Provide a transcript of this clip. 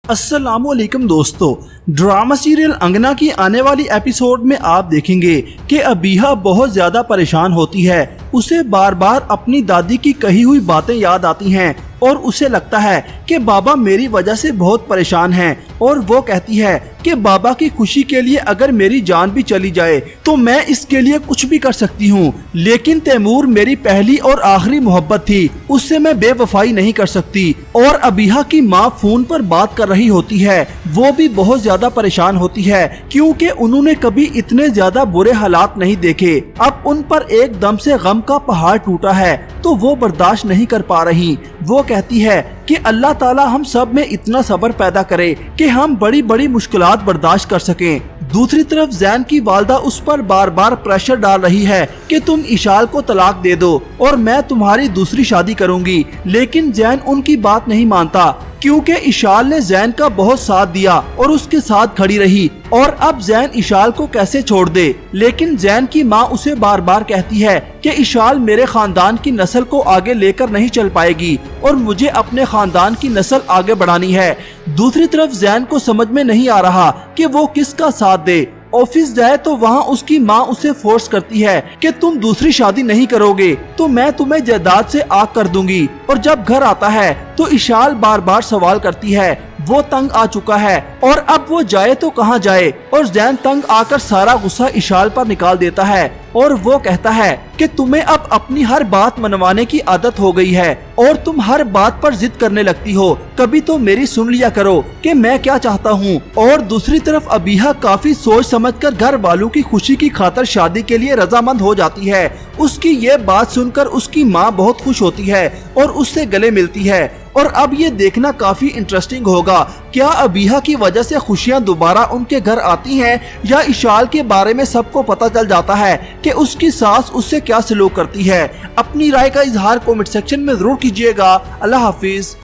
अस्सलाम वालेकुम दोस्तों, ड्रामा सीरियल अंगना की आने वाली एपिसोड में आप देखेंगे कि अबीहा बहुत ज्यादा परेशान होती है। उसे बार बार अपनी दादी की कही हुई बातें याद आती हैं और उसे लगता है कि बाबा मेरी वजह से बहुत परेशान हैं और वो कहती है कि बाबा की खुशी के लिए अगर मेरी जान भी चली जाए तो मैं इसके लिए कुछ भी कर सकती हूँ, लेकिन तैमूर मेरी पहली और आखिरी मोहब्बत थी, उससे मैं बेवफाई नहीं कर सकती। और अबीहा की माँ फोन पर बात कर रही होती है, वो भी बहुत ज्यादा परेशान होती है क्योंकि उन्होंने कभी इतने ज्यादा बुरे हालात नहीं देखे। अब उन पर एकदम से गम का पहाड़ टूटा है तो वो बर्दाश्त नहीं कर पा रही। वो कहती है कि अल्लाह ताला हम सब में इतना सब्र पैदा करे कि हम बड़ी बड़ी मुश्किलात बर्दाश्त कर सकें। दूसरी तरफ जैन की वालदा उस पर बार बार प्रेशर डाल रही है कि तुम इशाल को तलाक दे दो और मैं तुम्हारी दूसरी शादी करूंगी, लेकिन जैन उनकी बात नहीं मानता क्योंकि इशाल ने जैन का बहुत साथ दिया और उसके साथ खड़ी रही और अब जैन इशाल को कैसे छोड़ दे। लेकिन जैन की माँ उसे बार बार कहती है कि इशाल मेरे खानदान की नस्ल को आगे लेकर नहीं चल पाएगी और मुझे अपने खानदान की नस्ल आगे बढ़ानी है। दूसरी तरफ जैन को समझ में नहीं आ रहा कि वो किसका साथ दे। ऑफिस जाए तो वहाँ उसकी माँ उसे फोर्स करती है कि तुम दूसरी शादी नहीं करोगे तो मैं तुम्हें जायदाद से आग कर दूंगी, और जब घर आता है तो इशाल बार बार सवाल करती है। वो तंग आ चुका है और अब वो जाए तो कहाँ जाए, और जैन तंग आकर सारा गुस्सा इशाल पर निकाल देता है और वो कहता है कि तुम्हें अब अपनी हर बात मनवाने की आदत हो गई है और तुम हर बात पर जिद करने लगती हो, कभी तो मेरी सुन लिया करो कि मैं क्या चाहता हूँ। और दूसरी तरफ अबीहा काफी सोच समझकर घर वालों की खुशी की खातिर शादी के लिए रजामंद हो जाती है। उसकी ये बात सुनकर उसकी माँ बहुत खुश होती है और उससे गले मिलती है। और अब ये देखना काफी इंटरेस्टिंग होगा, क्या अबीहा की वजह से खुशियां दोबारा उनके घर आती हैं या इशाल के बारे में सबको पता चल जाता है कि उसकी सास उससे क्या सलूक करती है। अपनी राय का इजहार कमेंट सेक्शन में जरूर कीजिएगा। अल्लाह हाफिज।